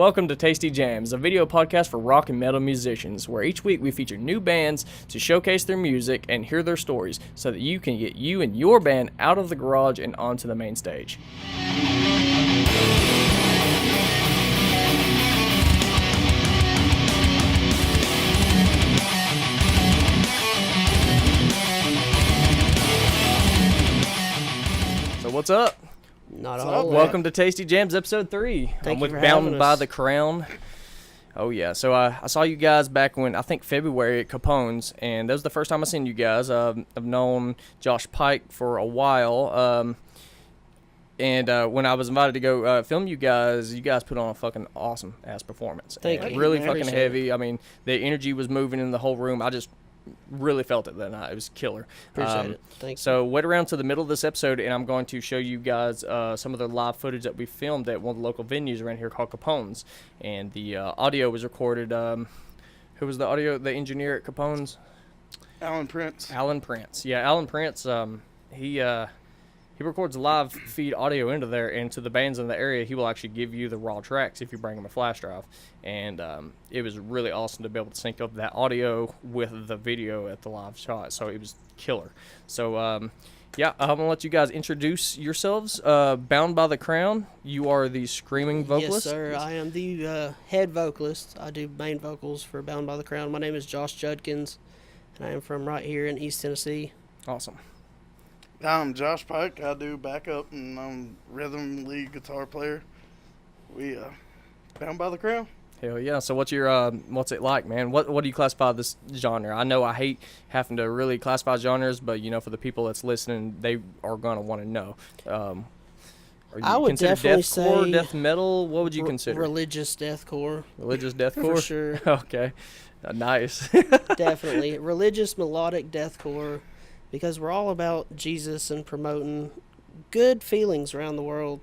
Welcome to Tasty Jamz, a video podcast for rock and metal musicians, where each week we feature new bands to showcase their music and hear their stories so that you can get you and your band out of the garage and onto the main stage. So what's up? Not a whole lot. Welcome to Tasty Jamz, episode 3. Thank I'm you with for Bound having by us. the Crown. Oh yeah, so I saw you guys back when, I think February at Capone's, and that was the first time I seen you guys. I've known Josh Pike for a while, and when I was invited to go film you guys put on a fucking awesome ass performance. Thank And you. Really I fucking appreciate heavy. I mean, the energy was moving in the whole room. I just really felt it that night. It was killer. Appreciate it. Thanks. So wait around to the middle of this episode, and I'm going to show you guys some of the live footage that we filmed at one of the local venues around here called Capone's. And the audio was recorded. Who was the engineer at Capone's? Alan Prince. Alan Prince. Yeah, Alan Prince. He records live feed audio into there, and to the bands in the area, he will actually give you the raw tracks if you bring him a flash drive. And it was really awesome to be able to sync up that audio with the video at the live shot. So it was killer. So yeah, I'm gonna let you guys introduce yourselves. Bound by the Crown, you are the screaming vocalist. Yes, sir. I am the head vocalist. I do main vocals for Bound by the Crown. My name is Josh Judkins, and I am from right here in East Tennessee. Awesome. I'm Josh Pike. I do backup and I'm rhythm lead guitar player. We Bound by the Crown. Hell yeah. So what's it like, man? What do you classify this genre? I know I hate having to really classify genres, but you know, for the people that's listening, they are gonna want to know. Are you I would consider definitely deathcore, say death metal? What would you consider? Religious deathcore. Religious deathcore? For sure. Okay. Nice. Definitely. Religious melodic deathcore, because we're all about Jesus and promoting good feelings around the world.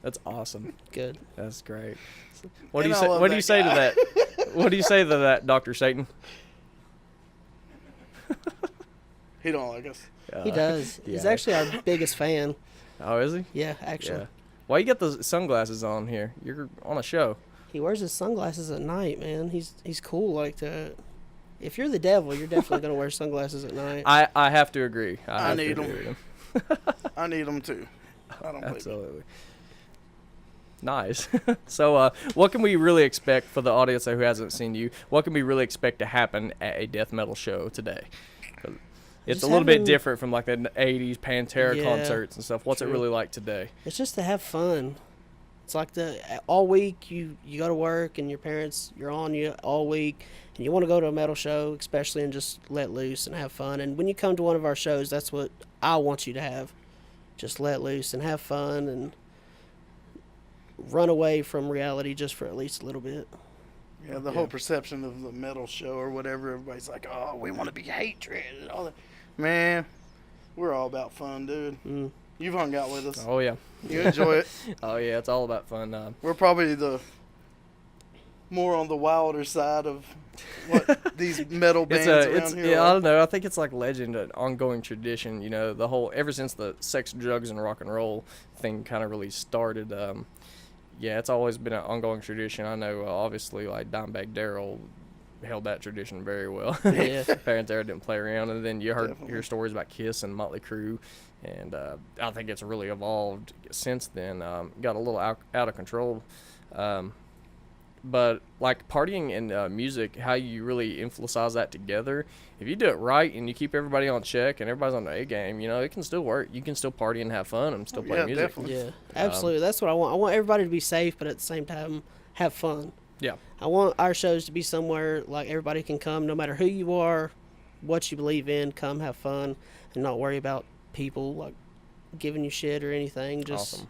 That's awesome. Good. That's great. What And do you I say? love What do that you say to guy. that? What do you say to that, Dr. Satan? He don't like us. He does. He's yeah. actually our biggest fan. Oh, is he? Yeah, actually. Yeah. Why you got those sunglasses on here? You're on a show. He wears his sunglasses at night, man. He's cool like that. If you're the devil, you're definitely going to wear sunglasses at night. I have to agree. I have to need 'em. agree with him. I need them too. I don't believe it. Absolutely. Nice. So, what can we really expect for the audience who hasn't seen you? What can we really expect to happen at a death metal show today? 'Cause it's Just a little bit having- different from like the 80s Pantera Yeah, concerts and stuff. What's it true. really like today? It's just to have fun. It's like all week you go to work and your parents, you're on you all week, and you want to go to a metal show, especially, and just let loose and have fun. And when you come to one of our shows, that's what I want you to have. Just let loose and have fun and run away from reality just for at least a little bit. Yeah, the whole perception of the metal show or whatever, everybody's like, oh, we want to be hatred and all that. Man, we're all about fun, dude. Mm. You've hung out with us. Oh yeah. You enjoy it. Oh yeah, it's all about fun. We're probably the more on the wilder side of what these metal bands around here yeah, I are. don't know. I think it's like legend, an ongoing tradition. You know, the whole ever since the sex, drugs, and rock and roll thing kind of really started. Yeah, it's always been an ongoing tradition. I know, obviously, like Dimebag Darrell held that tradition very well. Yeah. Pantera didn't play around, and then you Definitely. hear stories about Kiss and Motley Crue, and I think it's really evolved since then. Got a little out of control. But like partying and music, how you really emphasize that together. If you do it right and you keep everybody on check and everybody's on the A game, you know, it can still work. You can still party and have fun and still play Yeah, music. definitely. Yeah, absolutely. That's what I want. I want everybody to be safe, but at the same time, have fun. Yeah. I want our shows to be somewhere like everybody can come, no matter who you are, what you believe in. Come have fun and not worry about people like giving you shit or anything. Just Awesome.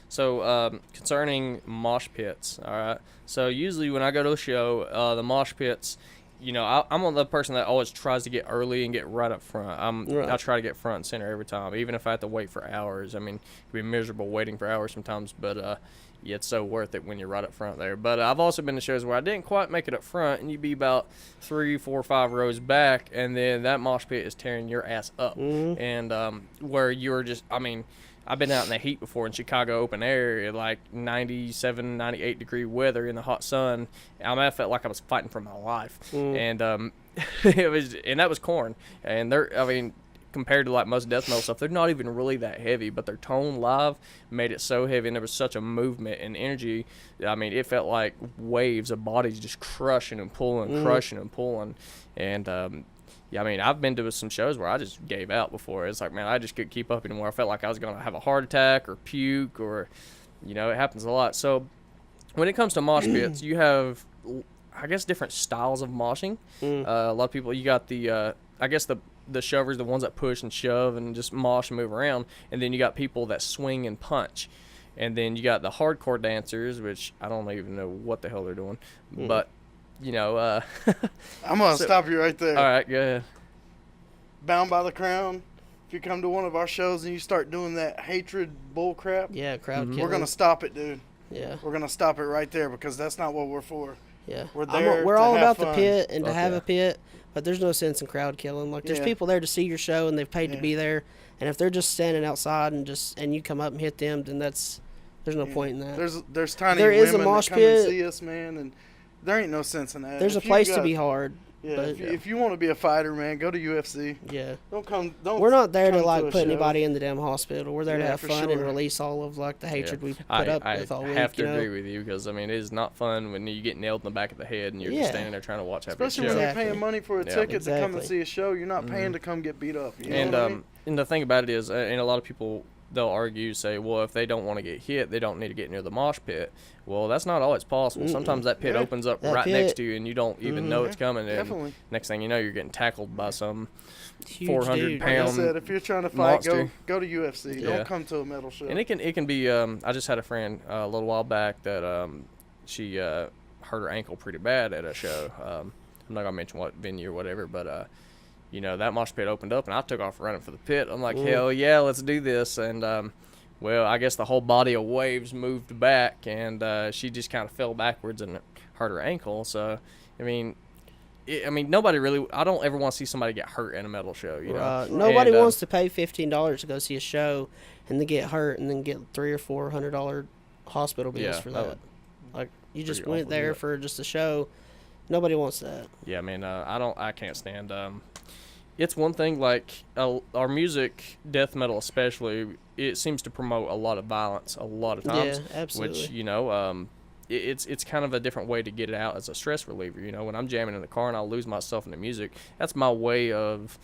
So concerning mosh pits, all right. So usually when I go to a show, the mosh pits, you know, I'm the person that always tries to get early and get right up front. Right. I try to get front and center every time, even if I have to wait for hours. I mean, it can be miserable waiting for hours sometimes, but yeah, it's so worth it when you're right up front there. But I've also been to shows where I didn't quite make it up front, and you'd be about 3, 4, 5 rows back, and then that mosh pit is tearing your ass up, Mhm. and where you're just, I mean, I've been out in the heat before in Chicago open air at like 97, 98 degree weather in the hot sun. I felt like I was fighting for my life. And that was Korn. And compared to like most death metal stuff, they're not even really that heavy, but their tone live made it so heavy, and there was such a movement and energy. I mean, it felt like waves of bodies just crushing and pulling, crushing and pulling. And yeah, I mean, I've been to some shows where I just gave out before. It's like, man, I just couldn't keep up anymore. I felt like I was going to have a heart attack or puke, or, it happens a lot. So when it comes to mosh pits, you have, I guess, different styles of moshing. A lot of people, you got the shovers, the ones that push and shove and just mosh and move around. And then you got people that swing and punch. And then you got the hardcore dancers, which I don't even know what the hell they're doing. But, I'm going to stop you right there. All right, go ahead. Bound by the Crown. If you come to one of our shows and you start doing that hatred bull crap, crowd killing. We're going to stop it, dude. Yeah. We're going to stop it right there, because that's not what we're for. Yeah. We're there we're to all have about fun. the pit and to have a pit, but there's no sense in crowd killing. Like, there's people there to see your show, and they've paid to be there. And if they're just standing outside and you come up and hit them, then there's no point in that. There's tiny there women is a mosh that come pit. and see us, man, and there ain't no sense in that. There's a place to be hard. Yeah, but, if you want to be a fighter, man, go to UFC. Yeah. We're not there to like put anybody in the damn hospital. We're there to have fun and sure. release all of like the hatred we put up with all week. I have to agree with you, because it is not fun when you get nailed in the back of the head and you're just standing there trying to watch every show. Especially when you're paying money for a ticket to come and see a show. You're not paying to come get beat up. You know what I mean? And the thing about it is, and a lot of people, they'll argue, say, well, if they don't want to get hit, they don't need to get near the mosh pit. Well, that's not always possible. Sometimes that pit opens up right next to you, and you don't even know it's coming. And definitely. Next thing you know, you're getting tackled by some 400-pound Like I said, if you're trying to fight, monster. go to UFC. Yeah. Don't come to a metal show. And it can be. I just had a friend a little while back that she hurt her ankle pretty bad at a show. I'm not gonna mention what venue or whatever, but that mosh pit opened up, and I took off running for the pit. I'm like, hell yeah, let's do this. And well, I guess the whole body of waves moved back, and she just kind of fell backwards and hurt her ankle. So, I mean, nobody really. I don't ever want to see somebody get hurt in a metal show. You know, nobody wants to pay $15 to go see a show and then get hurt and then get $300 or $400 hospital bills for that. Like, you just went there for just a show. Nobody wants that. Yeah, man. I can't stand. It's one thing, like our music, death metal especially, it seems to promote a lot of violence a lot of times. Yeah, absolutely. Which, it's kind of a different way to get it out as a stress reliever. When I'm jamming in the car and I'll lose myself in the music, that's my way of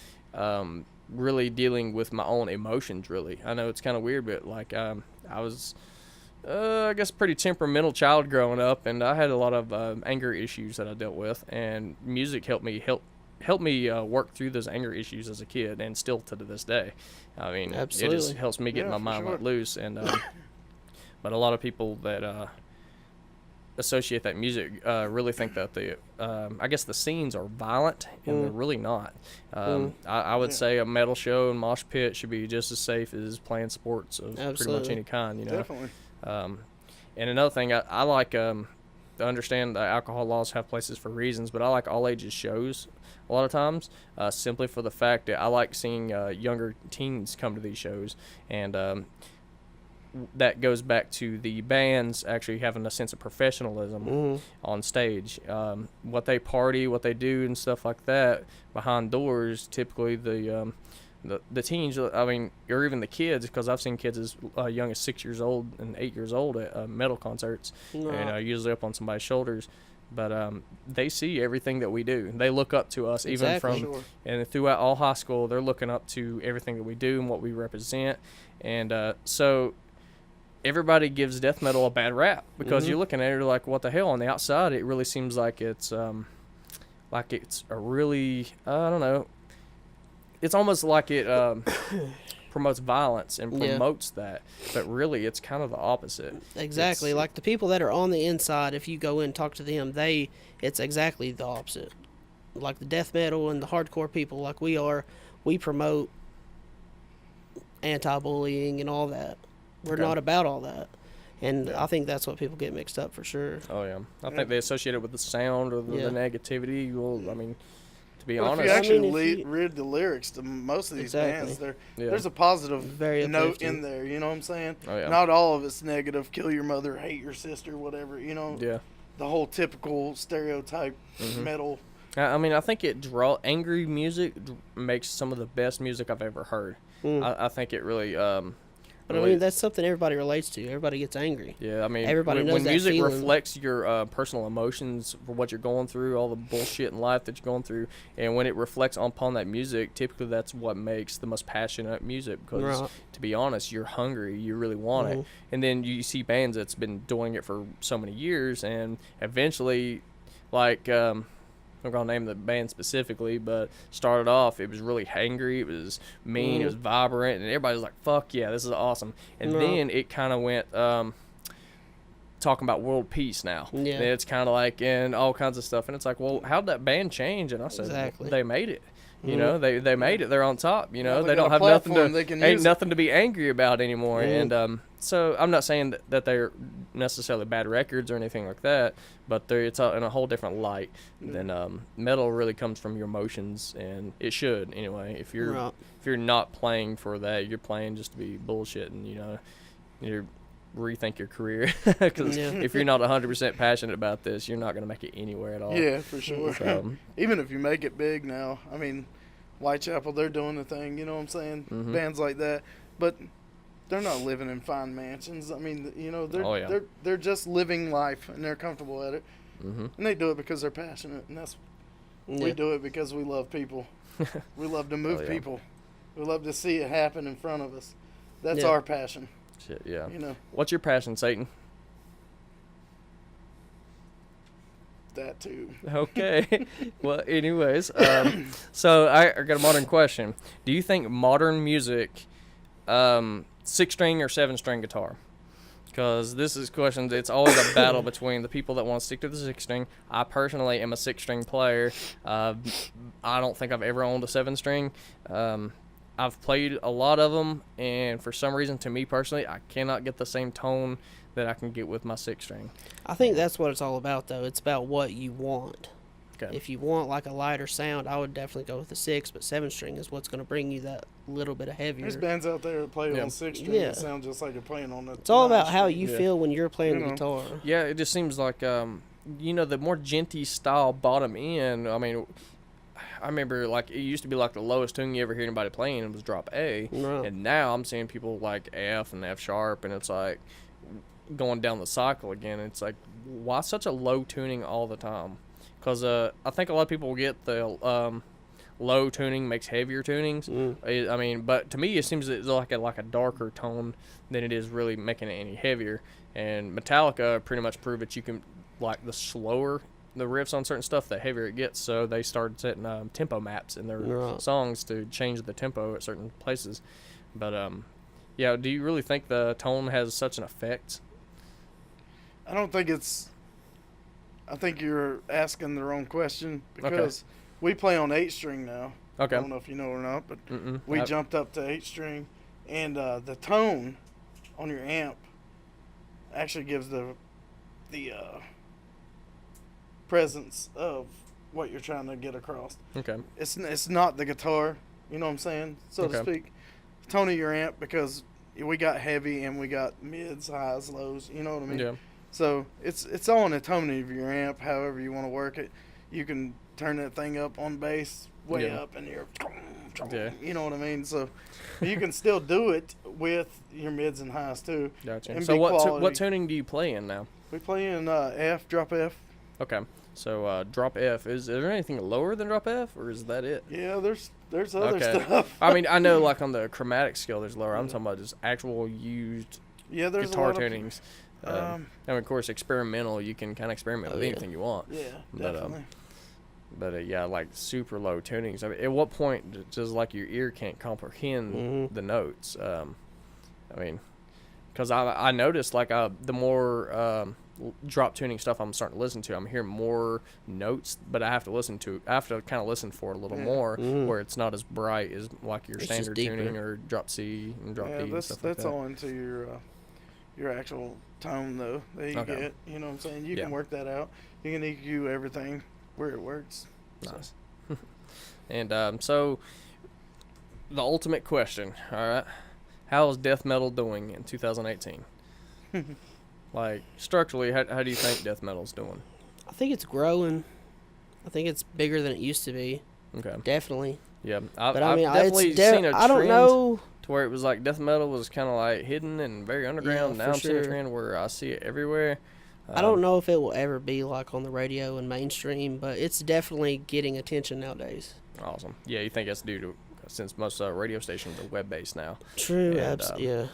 really dealing with my own emotions, really. I know it's kind of weird, but like I was, I guess, a pretty temperamental child growing up, and I had a lot of anger issues that I dealt with, and music helped me work through those anger issues as a kid, and still to this day. I mean, absolutely. It just helps me get my mind let loose. And but a lot of people that associate that music really think that I guess the scenes are violent, and they're really not. I would say a metal show and mosh pit should be just as safe as playing sports of pretty much any kind. Definitely. And another thing, I like to understand that alcohol laws have places for reasons, but I like all ages shows a lot of times, simply for the fact that I like seeing younger teens come to these shows, and that goes back to the bands actually having a sense of professionalism on stage. What they party, what they do, and stuff like that behind doors. Typically, the teens, or even the kids, because I've seen kids as young as 6 years old and 8 years old at metal concerts, and usually up on somebody's shoulders. But they see everything that we do. They look up to us, even and throughout all high school, they're looking up to everything that we do and what we represent. And so everybody gives death metal a bad rap, because you're looking at it like, what the hell? On the outside, it really seems like it's a really, I don't know. It's almost like it promotes violence and promotes that, but really it's kind of the opposite. Exactly. Like the people that are on the inside, if you go in and talk to them, it's exactly the opposite. Like the death metal and the hardcore people like we are, we promote anti-bullying and all that. We're not about all that. And I think that's what people get mixed up for sure. Oh, yeah. I think they associate it with the sound or the negativity. Well, To be Well, honest, if you actually if you- read the lyrics to most of these Exactly. bands, Yeah. there's a positive Very note uplifting. in there. You know what I'm saying? Oh, yeah. Not all of it's negative. Kill your mother, hate your sister, whatever. You know, yeah. the whole typical stereotype Mm-hmm. metal. I mean, I think angry music makes some of the best music I've ever heard. I think it really. But I mean, that's something everybody relates to. Everybody gets angry. Yeah, I mean, Everybody knows when that music feeling. reflects your personal emotions for what you're going through, all the bullshit in life that you're going through, and when it reflects upon that music, typically that's what makes the most passionate music. Because Right. to be honest, you're hungry, you really want it, and then you see bands that's been doing it for so many years, and eventually, like. I'm gonna name the band specifically, but started off it was really hangry, it was mean, it was vibrant, and everybody was like, "Fuck yeah, this is awesome." And then it kind of went talking about world peace now. Yeah. And it's kind of like and all kinds of stuff, and it's like, well, how'd that band change? And I said, Exactly. they made it. You know, they made it. They're on top. You know, Yeah, they they got don't a have nothing platform they can ain't use it. nothing to be angry about anymore. And so I'm not saying that they're necessarily bad records or anything like that, but it's in a whole different light than metal really comes from your emotions, and it should anyway. If you're not playing for that, you're playing just to be bullshit, and you're rethink your career because if you're not 100% passionate about this, you're not going to make it anywhere at all. Yeah, for sure. So, Even if you make it big now, I mean, Whitechapel, they're doing the thing. You know what I'm saying? Bands like that, but they're not living in fine mansions. I mean, they're just living life, and they're comfortable at it, and they do it because they're passionate, and we do it because we love people. We love to move people. We love to see it happen in front of us. That's our passion. Shit, yeah. You know. What's your passion, Satan? That too. Okay. Well, anyways, so I got a modern question. Do you think modern music, 6-string or 7-string guitar? Because this is questions. It's always a battle between the people that want to stick to the 6-string. I personally am a 6-string player. I don't think I've ever owned a 7-string. I've played a lot of them, and for some reason, to me personally, I cannot get the same tone that I can get with my 6-string. I think that's what it's all about, though. It's about what you want. Okay. If you want like a lighter sound, I would definitely go with the 6, but 7-string is what's going to bring you that little bit of heavier. There's bands out there that play on 6-string that sound just like they're playing on the. It's all about how you 9-string. feel when you're playing the guitar. Yeah, it just seems like, the more genty style bottom end, I mean, I remember, like, it used to be, like, the lowest tune you ever hear anybody playing was drop A. Right. And now I'm seeing people like F and F sharp, and it's like going down the cycle again. It's like, why such a low tuning all the time? Because I think a lot of people get the low tuning makes heavier tunings. I mean, but to me, it seems it's like a darker tone than it is really making it any heavier. And Metallica pretty much proved that you can, like, the slower the riffs on certain stuff, the heavier it gets. So they started setting tempo maps in their songs to change the tempo at certain places. But yeah, do you really think the tone has such an effect? I don't think it's. I think you're asking the wrong question because we play on 8-string now. Okay. I don't know if you know or not, but we jumped up to 8-string, and the tone on your amp actually gives the presence of what you're trying to get across. Okay. It's not the guitar, you know what I'm saying, so to speak. The tone of your amp, because we got heavy and we got mids, highs, lows, you know what I mean? Yeah. So it's all in the tone of your amp, however you want to work it. You can turn that thing up on bass way up and you're, you know what I mean? So you can still do it with your mids and highs too. Gotcha. And So be quality. what tuning do you play in now? We play in F, drop F. Okay. So drop F. Is there anything lower than drop F, or is that it? Yeah, there's other stuff. I mean, I know, like, on the chromatic scale there's lower. I'm talking about just actual used there's guitar a lot tunings. And of course, experimental, you can kind of experiment with anything you want. Yeah, definitely. But yeah, like super low tunings. I mean, at what point does, like, your ear can't comprehend the notes? I mean, because I noticed, like, the more drop tuning stuff I'm starting to listen to, I'm hearing more notes, but I have to kind of listen for it a little more, where it's not as bright as like your standard tuning or drop C and drop D and stuff like that. That's all into your actual tone though that you get. You know what I'm saying? You can work that out. You can EQ everything where it works. Nice. And so the ultimate question, all right, how is death metal doing in 2018? Like structurally, how do you think death metal's doing? I think it's growing. I think it's bigger than it used to be. Okay. Definitely. Yeah, But I've I mean, definitely seen a trend I don't know. to where it was like death metal was kind of like hidden and very underground. Yeah, Now for I'm seeing a sure. trend where I see it everywhere. I don't know if it will ever be like on the radio and mainstream, but it's definitely getting attention nowadays. Awesome. Yeah, you think that's due to since most radio stations are web based now. True. And, Yeah.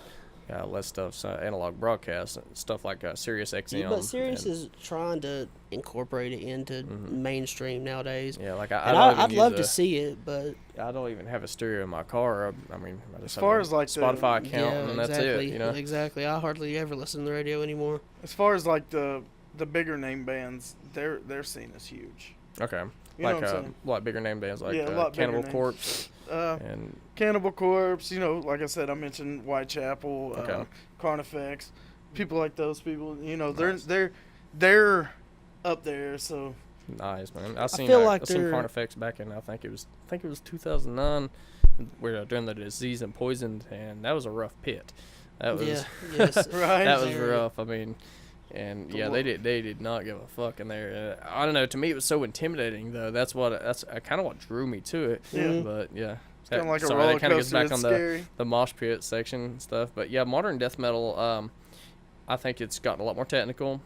Less stuff, analog broadcasts, stuff like Sirius XM. Yeah, but Sirius is trying to incorporate it into mainstream nowadays. Yeah, like I'd love to see it, but I don't even have a stereo in my car. I mean, I just as far as like Spotify account, and that's it. You know, exactly. I hardly ever listen to the radio anymore. As far as like the bigger name bands, their scene is huge. Okay, you know like what I'm saying? a lot bigger name bands like a lot Cannibal bigger Corpse. And Cannibal Corpse, you know, like I said, I mentioned Whitechapel, Carnifex, people like those people. You know, they're up there. So nice, man. I seen Carnifex back in I think it was 2009, where during the Disease and Poison, and that was a rough pit. That was right. That was rough. I mean. And yeah, they did not give a fuck in there. I don't know. To me, it was so intimidating, though. That's kind of what drew me to it. Yeah. But yeah, it's kind of like a roller coaster. That kind of gets back on the mosh pit section and stuff. But yeah, modern death metal. I think it's gotten a lot more technical.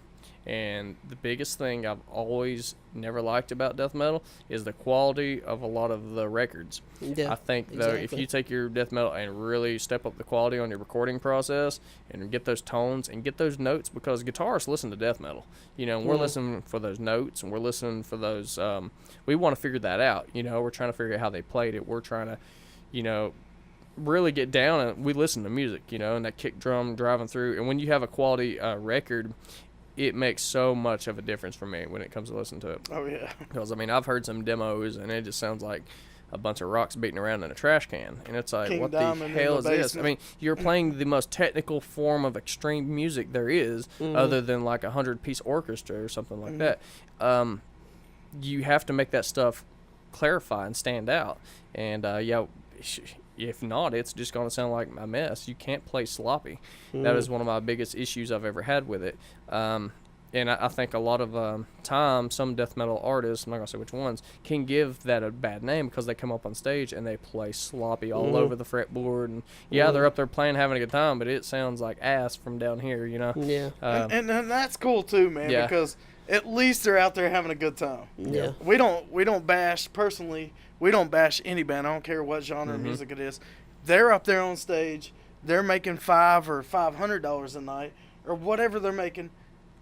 And the biggest thing I've always never liked about death metal is the quality of a lot of the records. Yeah, I think, though, if you take your death metal and really step up the quality on your recording process and get those tones and get those notes, because guitarists listen to death metal, you know, and we're listening for those notes and we're listening for those, we want to figure that out, you know, we're trying to figure out how they played it. We're trying to, you know, really get down and we listen to music, you know, and that kick drum driving through. And when you have a quality record, it makes so much of a difference for me when it comes to listening to it. Oh, yeah. Because, I mean, I've heard some demos, and it just sounds like a bunch of rocks beating around in a trash can. And it's like, what the hell is this? I mean, you're playing the most technical form of extreme music there is, other than like a 100-piece orchestra or something like that. You have to make that stuff clarify and stand out. And, if not, it's just going to sound like a mess. You can't play sloppy. That is one of my biggest issues I've ever had with it. And I think a lot of time, some death metal artists, I'm not going to say which ones, can give that a bad name because they come up on stage and they play sloppy all over the fretboard. And, they're up there playing, having a good time, but it sounds like ass from down here, you know? Yeah. And that's cool, too, man, because at least they're out there having a good time. Yeah. We don't bash, personally, we don't bash any band. I don't care what genre of music it is. They're up there on stage. They're making $500 or $500 a night or whatever they're making.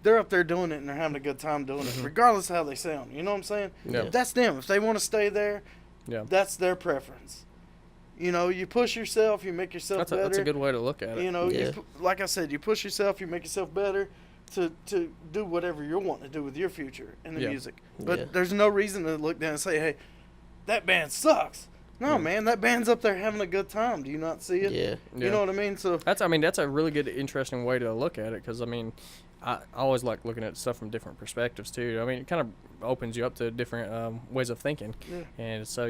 They're up there doing it, and they're having a good time doing it, regardless of how they sound. You know what I'm saying? Yeah. That's them. If they want to stay there, that's their preference. You know, you push yourself, you make yourself better. That's a good way to look at it. You know, like I said, you push yourself, you make yourself better to do whatever you're wanting to do with your future in the music. But there's no reason to look down and say, hey, that band sucks. No, man, that band's up there having a good time. Do you not see it? Yeah. You know what I mean? So that's a really good, interesting way to look at it, because, I mean, I always like looking at stuff from different perspectives, too. I mean, it kind of opens you up to different ways of thinking. Yeah. And so,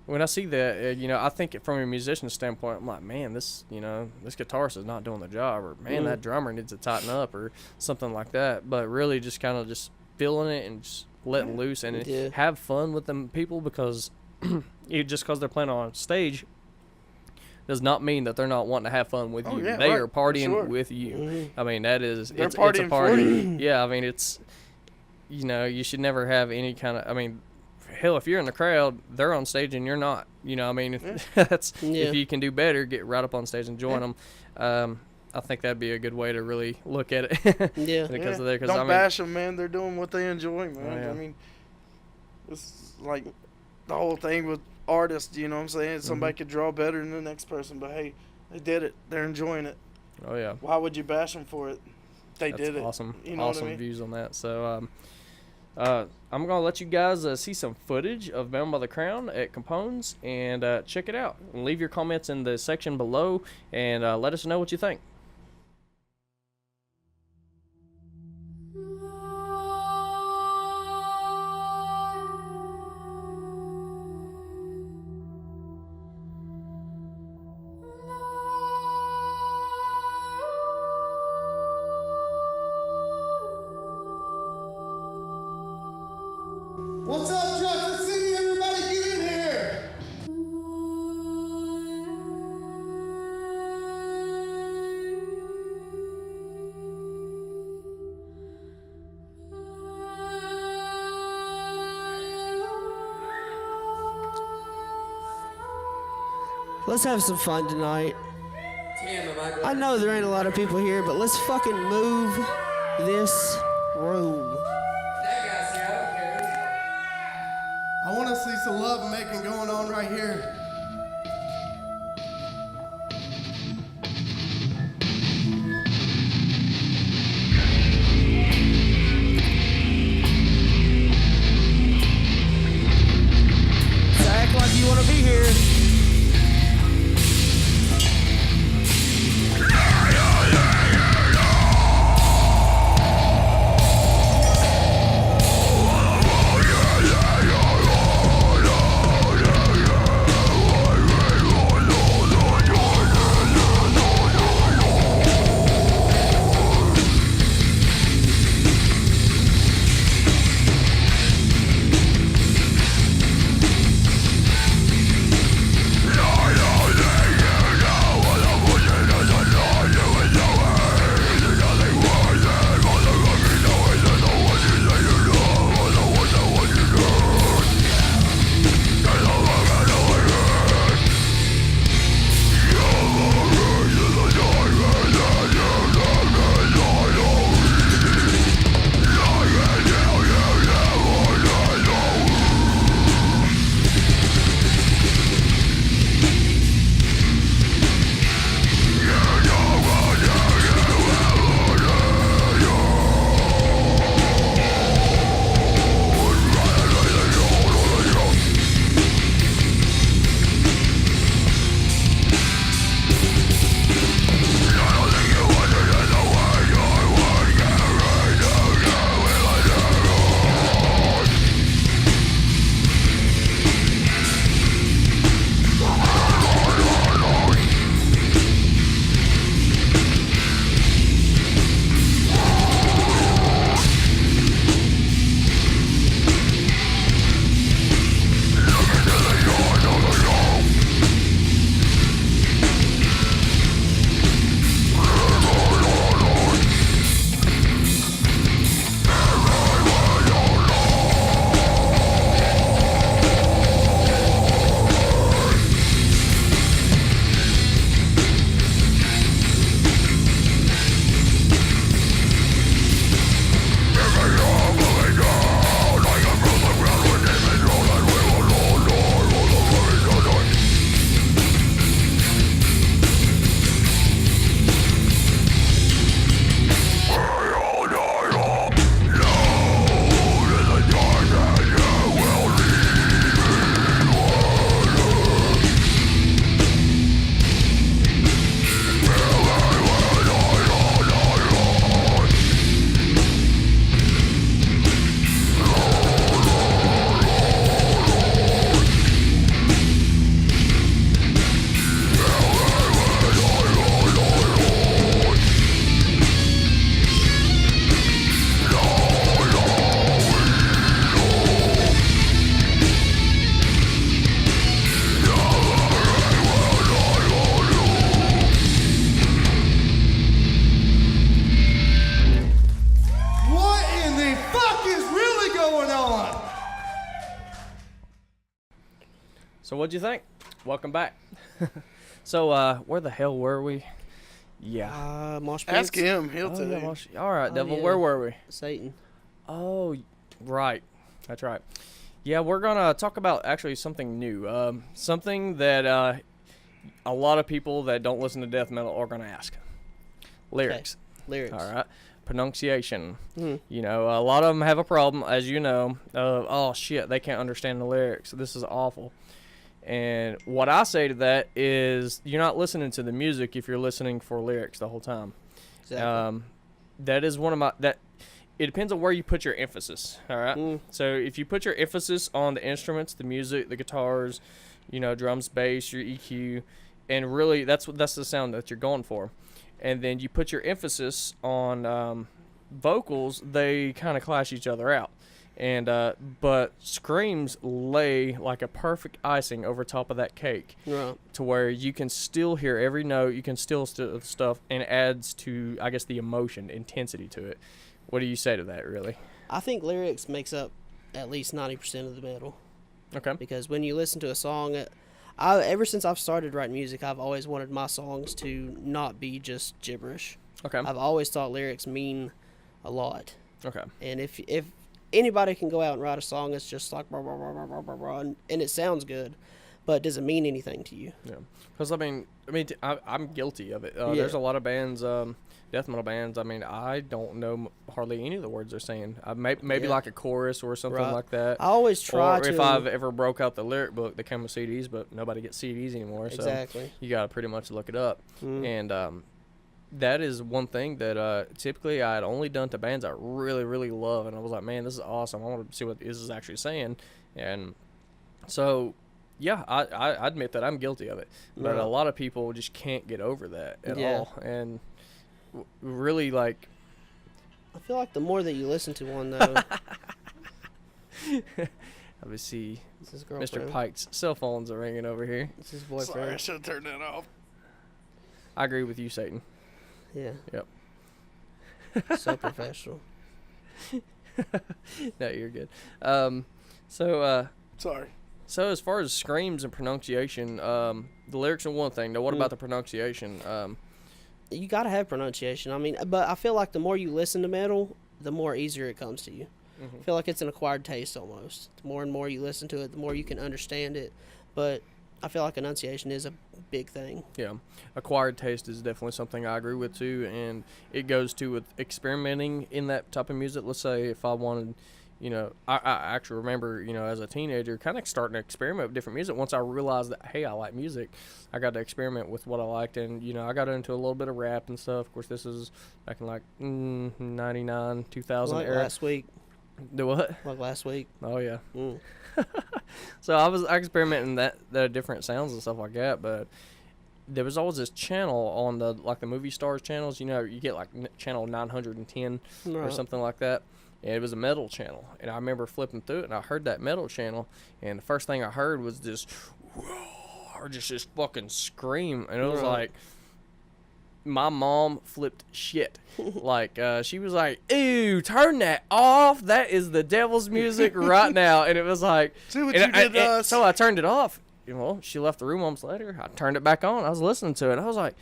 when I see that, I think from a musician standpoint, I'm like, man, this guitarist is not doing the job, or man, that drummer needs to tighten up, or something like that. But really just kind of just feeling it and just letting loose and have fun with them people, because just because they're playing on stage does not mean that they're not wanting to have fun with you. They are partying with you. I mean, it's a party. Yeah, I mean, it's, you should never have any kind of, I mean, hell, if you're in the crowd, they're on stage and you're not. I mean, if you can do better, get right up on stage and join them. I think that'd be a good way to really look at it. Because of that. Don't bash them, man. They're doing what they enjoy, man. I mean, it's like the whole thing with artists, you know what I'm saying? Somebody could draw better than the next person, but hey, they did it. They're enjoying it. Oh, yeah. Why would you bash them for it? They did it. Awesome. You know awesome what I mean? Views on that. So, I'm going to let you guys see some footage of Bound by the Crown at Capone's and check it out. And leave your comments in the section below and let us know what you think. Let's have some fun tonight. I know there ain't a lot of people here, but let's fucking move this room. I want to see some love making going on right here. So act like you want to be here. So what'd you think? Welcome back. So where the hell were we? Yeah. Mosh pits. Ask him. He'll tell yeah, you. All right, Devil. yeah. Where were we? Satan. Oh, right. That's right. Yeah, we're gonna talk about actually something new. Something that a lot of people that don't listen to death metal are gonna ask. Lyrics. Okay. Lyrics. All right. Pronunciation. Mm. You know, a lot of them have a problem, as you know. Oh shit, they can't understand the lyrics. This is awful. And what I say to that is, you're not listening to the music if you're listening for lyrics the whole time. Exactly. That is one of my it depends on where you put your emphasis. All right. Mm. So if you put your emphasis on the instruments, the music, the guitars, you know, drums, bass, your EQ, and really that's the sound that you're going for. And then you put your emphasis on vocals, they kind of clash each other out. And but screams lay like a perfect icing over top of that cake, Right. to where you can still hear every note, you can still stuff, and it adds to, I guess, the emotion, intensity to it. What do you say to that, really? I think lyrics makes up at least 90% of the metal. Okay. Because when you listen to a song, Ever since I've started writing music, I've always wanted my songs to not be just gibberish. Okay. I've always thought lyrics mean a lot. Okay. And if anybody can go out and write a song that's just like blah, blah, blah, blah, blah, blah, blah, and it sounds good, but it doesn't mean anything to you. Yeah. Because I'm guilty of it. Yeah. There's a lot of bands, death metal bands. I mean, I don't know hardly any of the words they're saying. Maybe like a chorus or something like that. I always try to. Or if I've ever broke out the lyric book, they come with CDs, but nobody gets CDs anymore. Exactly. So you got to pretty much look it up. And that is one thing that typically I had only done to bands I really, really love. And I was like, man, this is awesome. I want to see what this is actually saying. And so, yeah, I admit that I'm guilty of it. But a lot of people just can't get over that at all. And really, like... I feel like the more that you listen to one, though... Obviously, Mr. Pike's cell phones are ringing over here. It's his boyfriend. Sorry, I should have turned that off. I agree with you, Satan. Yeah. Yep. So professional. No, you're good. Sorry. So as far as screams and pronunciation, the lyrics are one thing. Now, what about the pronunciation? You gotta have pronunciation. I mean, but I feel like the more you listen to metal, the more easier it comes to you. I feel like it's an acquired taste almost. The more and more you listen to it, the more you can understand it. But I feel like enunciation is a big thing. Yeah. Acquired taste is definitely something I agree with too, and it goes to with experimenting in that type of music. Let's say if I wanted, I actually remember, as a teenager kind of starting to experiment with different music. Once I realized that, hey, I like music, I got to experiment with what I liked, and, I got into a little bit of rap and stuff. Of course, this is back in like 99, 2000 like era. last week. The what? Like last week. Oh, yeah. So I experimenting the different sounds and stuff like that, but there was always this channel on the movie stars channels. You get like channel 910 or something like that. And it was a metal channel, and I remember flipping through it, and I heard that metal channel, and the first thing I heard was this, or just this fucking scream, and it was like, my mom flipped shit. Like, she was like, ew, turn that off. That is the devil's music right now. And it was like, see what you did to us. So I turned it off. Well, she left the room months later. I turned it back on. I was listening to it. I was like,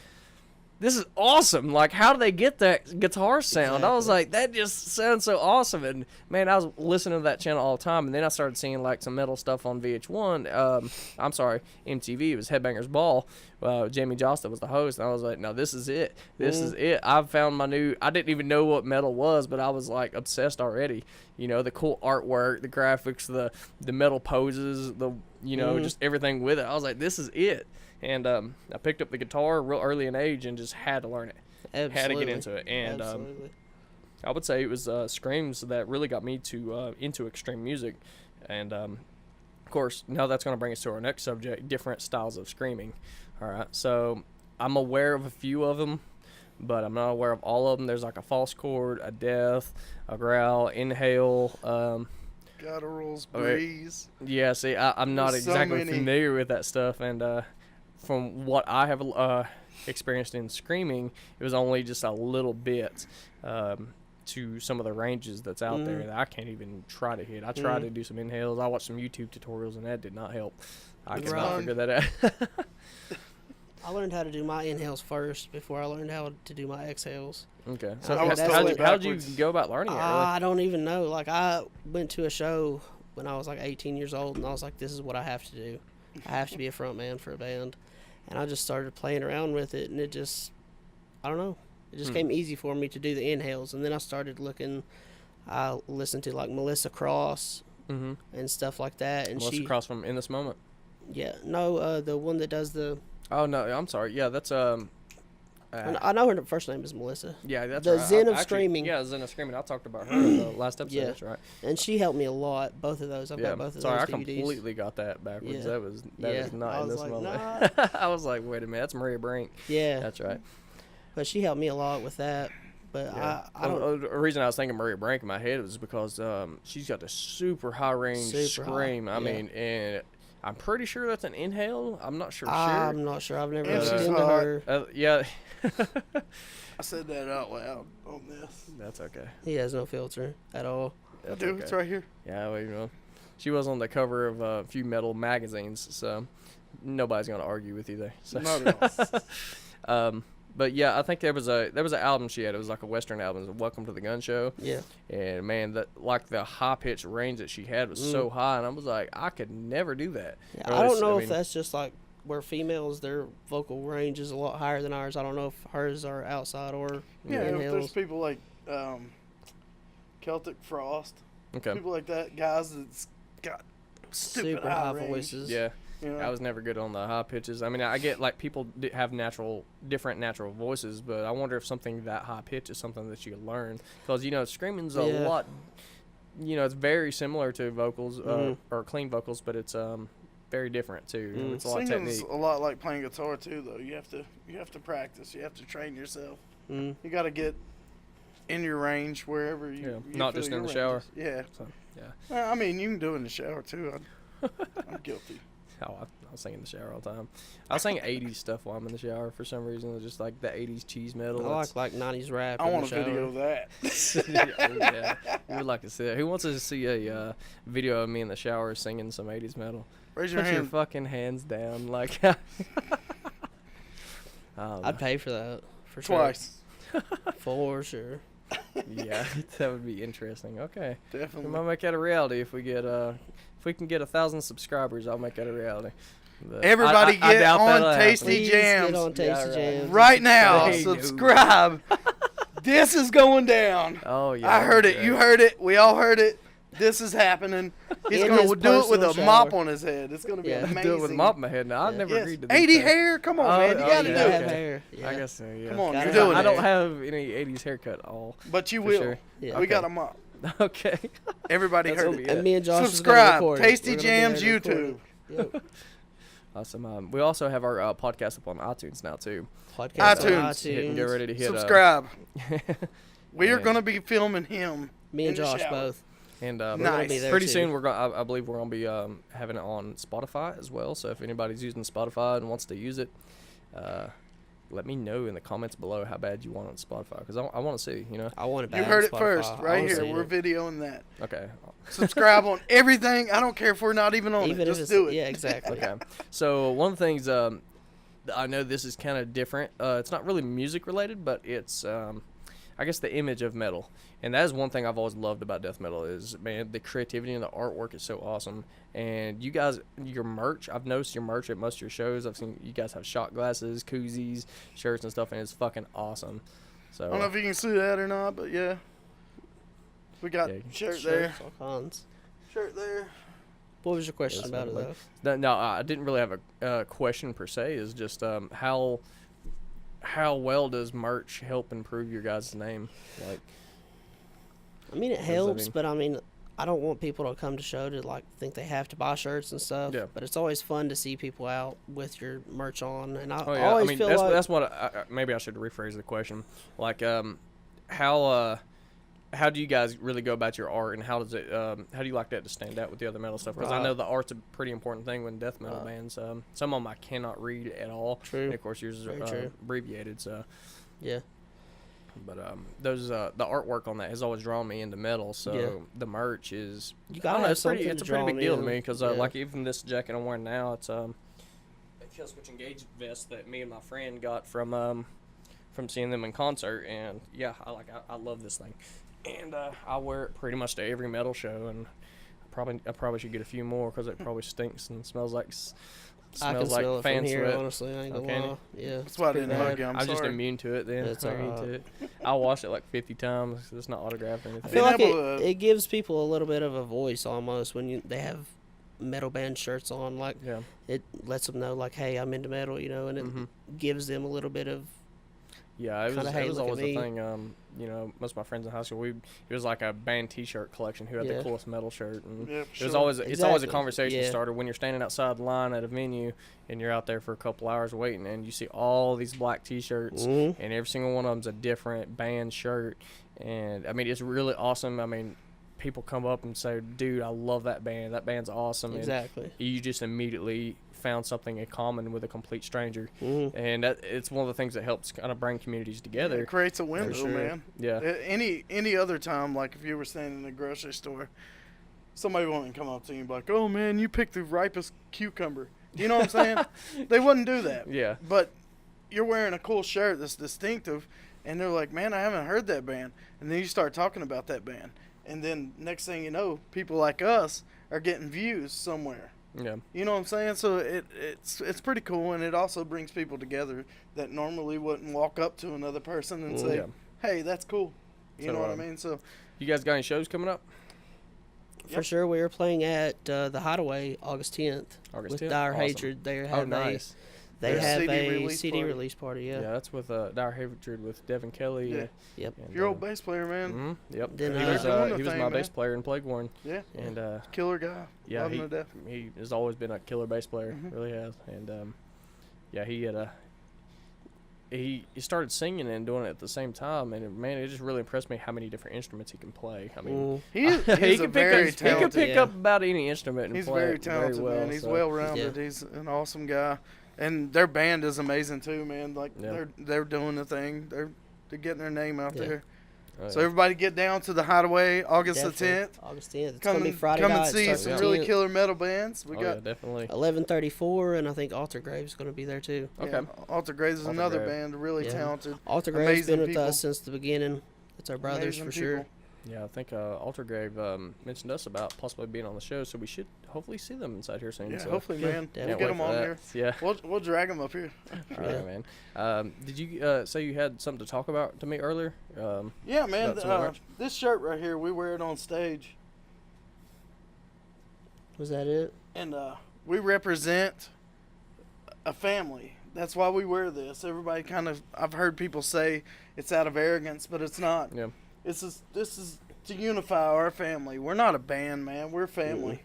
this is awesome. Like, how do they get that guitar sound? Exactly. I was like, that just sounds so awesome. And, man, I was listening to that channel all the time. And then I started seeing, like, some metal stuff on VH1. I'm sorry, MTV. It was Headbangers Ball. Jamie Josta was the host. And I was like, no, this is it. This is it. I've found my new... I didn't even know what metal was, but I was, like, obsessed already. The cool artwork, the graphics, the metal poses, just everything with it. I was like, this is it. And I picked up the guitar real early in age and just had to learn it. Absolutely. Had to get into it. And I would say it was screams that really got me to into extreme music. And, of course, now that's going to bring us to our next subject, different styles of screaming. All right, so I'm aware of a few of them, but I'm not aware of all of them. There's like a false chord, a death, a growl, inhale. Gutturals, breeze. Yeah, see, I'm not exactly familiar with that stuff. And from what I have experienced in screaming, it was only just a little bit to some of the ranges that's out there that I can't even try to hit. I tried to do some inhales. I watched some YouTube tutorials, and that did not help. I could not figure that out. I learned how to do my inhales first before I learned how to do my exhales. Okay. So how did you go about learning it? Really? I don't even know. Like, I went to a show when I was like 18 years old, and I was like, this is what I have to do. I have to be a front man for a band. And I just started playing around with it, and it just, I don't know. It just came easy for me to do the inhales. And then I started I listened to like Melissa Cross and stuff like that. And Melissa Cross from In This Moment? Yeah. No, the one that does the... Oh, no, I'm sorry. Yeah, that's... I know her first name is Melissa. Yeah, that's the right. Zen of Screaming. Yeah, Zen of Screaming. I talked about her in the last episode. That's right. And she helped me a lot. Both of those. I've got both of those DVDs. Sorry, I completely got that backwards. Yeah. That is not In This Moment. Nah. I was like, wait a minute, that's Maria Brink. Yeah, that's right. But she helped me a lot with that. But I don't. The reason I was thinking Maria Brink in my head was because she's got this super high range scream. I mean, and I'm pretty sure that's an inhale. I'm not sure. I'm not sure. I've never listened to her. Yeah. I said that out loud on this. That's okay. He has no filter at all. I do. It's right here. Yeah, well, she was on the cover of a few metal magazines, so nobody's gonna argue with you there. So. Not at all. But yeah, I think there was an album she had. It was like a Western album. It was Welcome to the Gun Show. Yeah. And man, the high pitched range that she had was so high, and I was like, I could never do that. Yeah, I don't know if that's just like where females, their vocal range is a lot higher than ours. I don't know if hers are outside or if there's people like Celtic Frost, people like that, guys that's got stupid super high voices. Yeah. You know? I was never good on the high pitches. I mean, I get like people have different natural voices, but I wonder if something that high pitch is something that you can learn. Because, screaming's a lot, it's very similar to vocals or clean vocals, but it's very different too. It's a lot of technique. Singing's a lot like playing guitar too, though. You have to practice. You have to train yourself. You got to get in your range wherever you not just in the shower. Yeah. So, I mean, you can do it in the shower too. I'm guilty. Oh, I was singing in the shower all the time. I was singing 80s stuff while I'm in the shower for some reason. It was just like the 80s cheese metal. I like 90s rap. I want a video of that. Yeah, we would like to see that. Who wants to see a video of me in the shower singing some 80s metal? Raise your Put hand. your fucking hands down. Like, I'd pay for that. For Twice. Sure. For sure. Yeah, that would be interesting. Okay. Definitely. We might make that a reality if we get if we can get 1,000 subscribers. I'll make that a reality. But everybody I get doubt on that'll Tasty happen. Jams. Get on Tasty Jams. Right now. Hey, Subscribe. This is going down. Oh yeah. I heard it. okay. You heard it. We all heard it. This is happening. He's In going his to do it with a personal mop shower. on his head. It's going to be Yeah. amazing. Do it with a mop in my head. Now I never Yes. agreed to this 80 thing. hair? Come on, man. You got to yeah, do I it. have okay. hair. Yeah. I guess so. Yeah. Come on, Gotta you're have doing I it. don't have any 80s haircut at all. But you for will. sure. Yeah. We got a mop. Okay. Everybody That's heard what it. we And me and Josh is gonna Subscribe. record it. Tasty We're gonna be there Jams to record YouTube. it. Yep. Awesome. We also have our podcast up on iTunes now too. Podcast on iTunes. Get ready to hit. Subscribe. We are Yeah. going to be filming him. Me and in the Josh shower. both. And Nice. gonna be there pretty too. soon we're going. I believe we're going to be having it on Spotify as well. So if anybody's using Spotify and wants to use it, let me know in the comments below how bad you want it on Spotify, because I want to see. I want it back. You heard on it first, Spotify. I right wanna here. see We're it. videoing that. Okay. Subscribe on everything. I don't care if we're not even on Even it. if Just it's, do it. Yeah, exactly. Okay. So one of the things I know this is kind of different. It's not really music related, but it's I guess the image of metal. And that is one thing I've always loved about death metal is, man, the creativity and the artwork is so awesome. And you guys, your merch, I've noticed your merch at most of your shows. I've seen you guys have shot glasses, koozies, shirts and stuff, and it's fucking awesome. So I don't know if you can see that or not, but yeah. We got shirt there. Shirts, all kinds. Shirt there. What was your question Yes, about it, definitely. though? No, I didn't really have a question per se. Is just how well does merch help improve your guys' name? Like, I mean, it does that helps, mean? but I mean, I don't want people to come to show to like think they have to buy shirts and stuff. Yeah. But it's always fun to see people out with your merch on, and I oh yeah, always I mean feel that's like that's what maybe I should rephrase the question. Like, how do you guys really go about your art, and how does it how do you like that to stand out with the other metal stuff? Because I know the art's a pretty important thing with death metal bands. Some of them I cannot read at all. True. And of course yours is Very true. abbreviated. So, yeah. but those the artwork on that has always drawn me into metal. So Yeah. the merch is You I gotta don't know, have it's pretty. something It's a to pretty draw big 'em deal to in. me because Yeah. like even this jacket I'm wearing now, it's a kill switch engaged vest that me and my friend got from seeing them in concert, and yeah, I love this thing, and I wear it pretty much to every metal show, and I probably should get a few more because it probably stinks and smells like I can smell it fan from here, sweat. honestly. I ain't gonna Okay. lie. Yeah. That's why I didn't pretty hug bad. you. I'm I'm just sorry. immune to it. Then It's I'm immune alright. to it. I wash it like 50 times. It's not autographed or I anything. feel Being like able to- it gives people a little bit of a voice almost when they have metal band shirts on. Like, Yeah. it lets them know, like, hey, I'm into metal, and it Mhm. gives them a little bit of. Yeah, it was, Kinda, hey, it was look at always the me. thing. Most of my friends in high school, it was like a band T-shirt collection. Who had Yeah. the coolest metal shirt? And Yep, it was sure. always it's always a Exactly. conversation Yeah. starter when you're standing outside the line at a venue and you're out there for a couple hours waiting, and you see all these black T-shirts, Mhm. and every single one of them's a different band shirt. And I mean, it's really awesome. I mean, people come up and say, "Dude, I love that band. That band's awesome." Exactly. And you just immediately found something in common with a complete stranger, Mhm. and it's one of the things that helps kind of bring communities together. It creates a window, sure. man. Yeah. Any other time, like if you were standing in the grocery store, somebody wouldn't come up to you and be like, "Oh man, you picked the ripest cucumber," You know what I'm saying? They wouldn't do that. Yeah. But you're wearing a cool shirt that's distinctive, and they're like, man, I haven't heard that band. And then you start talking about that band. And then next thing you know, people like us are getting views somewhere. Yeah. You know what I'm saying? So it's pretty cool, and it also brings people together that normally wouldn't walk up to another person and say, hey, that's cool. You know what I mean? So you guys got any shows coming up? For sure, we are playing at the Hideaway August 10th with Dire Hatred. They have nice. They have a CD release party. Yeah, that's with Dire Hatred with Devin Kelly. Yeah. Yep. And, your old bass player, man. Mm-hmm. Yep. Then, he was my bass player in Plague Warren. Yeah. And killer guy. Yeah, he has always been a killer bass player. Really has. And he started singing and doing it at the same time, and it just really impressed me how many different instruments he can play. I mean, he can pick up about any instrument and play very talented, very well. Man. He's well-rounded. Yeah. He's an awesome guy, and their band is amazing too, man. Like they're doing the thing. They're getting their name out there. So everybody get down to the Hideaway August the 10th. August 10th. It's going to be Friday night. Come and see some really killer metal bands. We got definitely 11:34, and I think Alter Grave's going to be there too. Okay. Yeah, Alter Graves is another band, really talented. Alter Grave's been with us since the beginning. It's our brothers for sure. Yeah, I think Alter Grave mentioned us about possibly being on the show, so we should hopefully see them inside here soon. Yeah, so. hopefully, man. We'll get them on here. Yeah. We'll drag them up here. Yeah, man. Did you say you had something to talk about to me earlier? Yeah, man. This shirt right here, we wear it on stage. Was that it? And we represent a family. That's why we wear this. Everybody I've heard people say it's out of arrogance, but it's not. Yeah. This is to unify our family. We're not a band, man. We're family.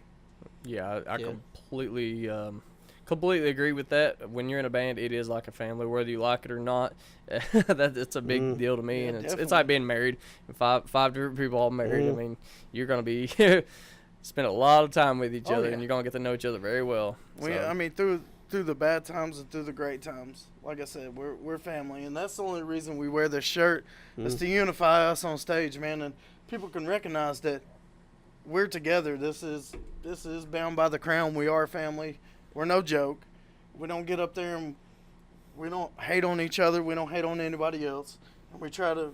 Yeah, I completely agree with that. When you're in a band, it is like a family, whether you like it or not. It's a big deal to me, and it's like being married. Five different people all married. I mean, you're gonna be spend a lot of time with each other, and you're gonna get to know each other very well. I mean, through the bad times and through the great times. Like I said, we're family, and that's the only reason we wear this shirt is to unify us on stage, man, and people can recognize that we're together. This is bound by the crown. We are family. We're no joke. We don't get up there and we don't hate on each other. We don't hate on anybody else, and we try to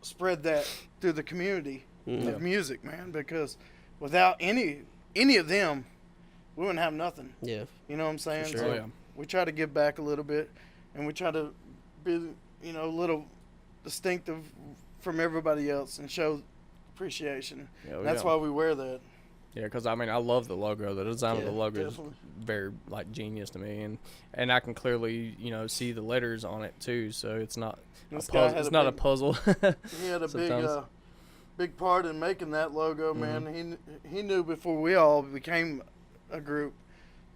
spread that through the community of music, man, because without any of them, we wouldn't have nothing. Yeah. You know what I'm saying? For sure. So we try to give back a little bit, and we try to be, a little distinctive from everybody else and show appreciation. That's why we wear that. Yeah, because I mean, I love the logo. The design of the logo is very genius to me, and I can clearly see the letters on it too. So it's not a puzzle. He had a big part in making that logo, man. He knew before we all became a group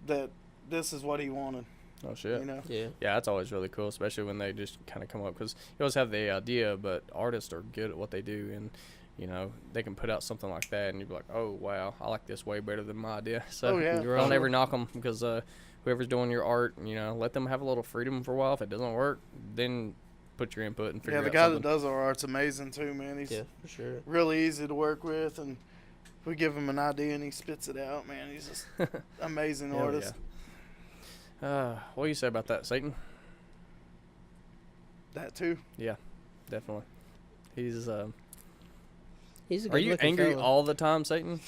that this is what he wanted. Oh shit. Yeah, that's always really cool, especially when they just kind of come up, because you always have the idea, but artists are good at what they do, and they can put out something like that, and you'd be like, oh wow, I like this way better than my idea. So don't ever knock them, because whoever's doing your art, let them have a little freedom for a while. If it doesn't work, then put your input and figure out the guy something. that does our art's amazing too, man. He's for sure really easy to work with, and we give him an idea and he spits it out, man. He's just amazing artist. What do you say about that, Satan? That too. Yeah, definitely. He's a good Are you angry fella. all the time, Satan?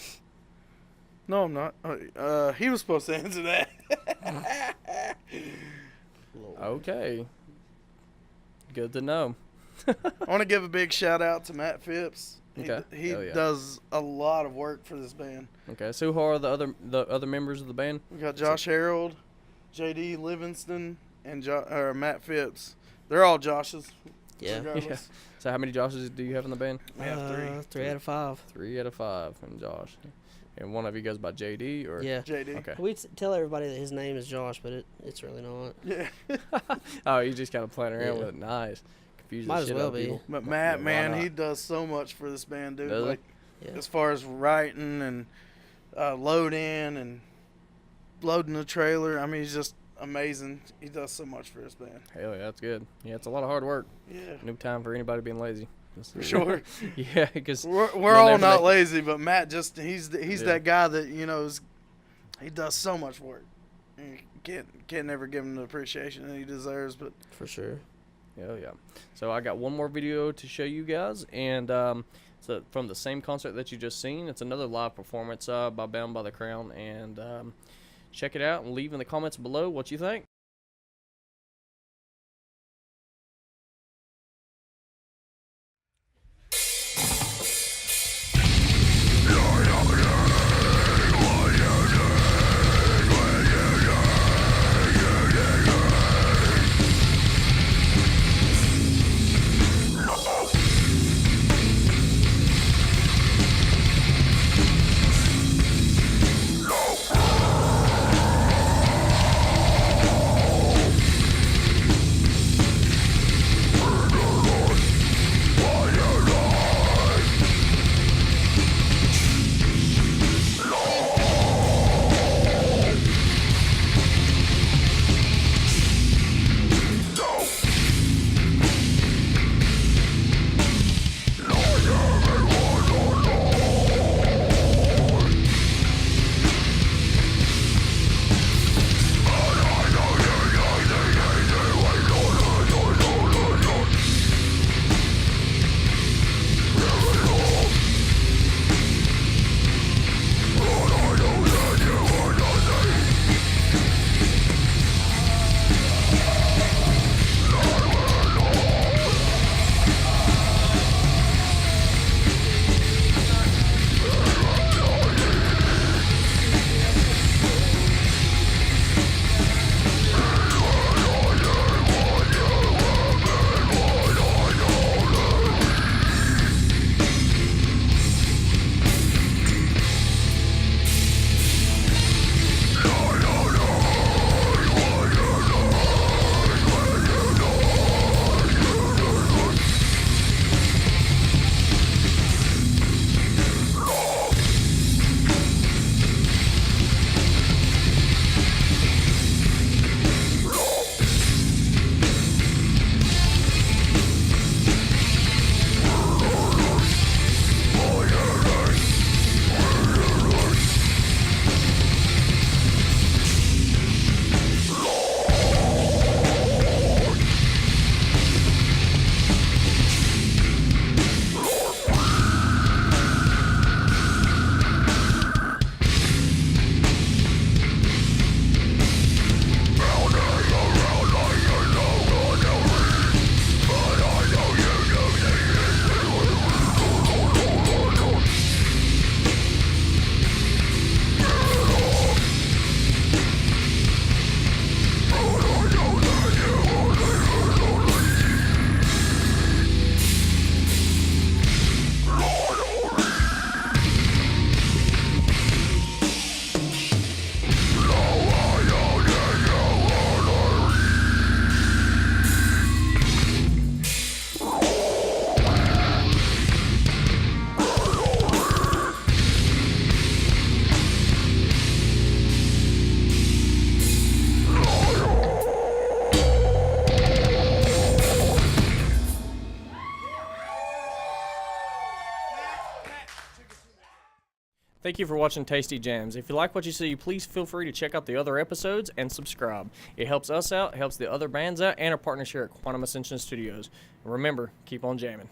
No, I'm not. He was supposed to answer that. Okay. Good to know. I want to give a big shout out to Matt Phipps. He does a lot of work for this band. Okay, so who are the other members of the band? We got Josh Harold, J.D. Livingston, and Matt Phipps. They're all Joshes. Yeah. So how many Joshes do you have in the band? We have 3. 3 out of 5. 3 out of 5 and Josh. And one of you goes by J.D. or? Yeah. J.D. Okay. We tell everybody that his name is Josh, but it's really not. Yeah. Oh, you just kind of playing around with it. Nice. Might as well be. But Matt, man, he does so much for this band, dude. Does as far as writing and loading and loading the trailer. I mean, he's just amazing. He does so much for this band. Hell yeah, that's good. Yeah, it's a lot of hard work. Yeah. No time for anybody being lazy. For sure. Yeah, because we're all not lazy, but Matt he's that guy that he does so much work. can't never give him the appreciation that he deserves. But for sure. Yeah. So I got one more video to show you guys, and so from the same concert that you just seen. It's another live performance by Bound by the Crown, and check it out and leave in the comments below what you think. Thank you for watching Tasty Jamz. If you like what you see, please feel free to check out the other episodes and subscribe. It helps us out, helps the other bands out, and our partners here at Quantum Ascension Studios. And remember, keep on jamming.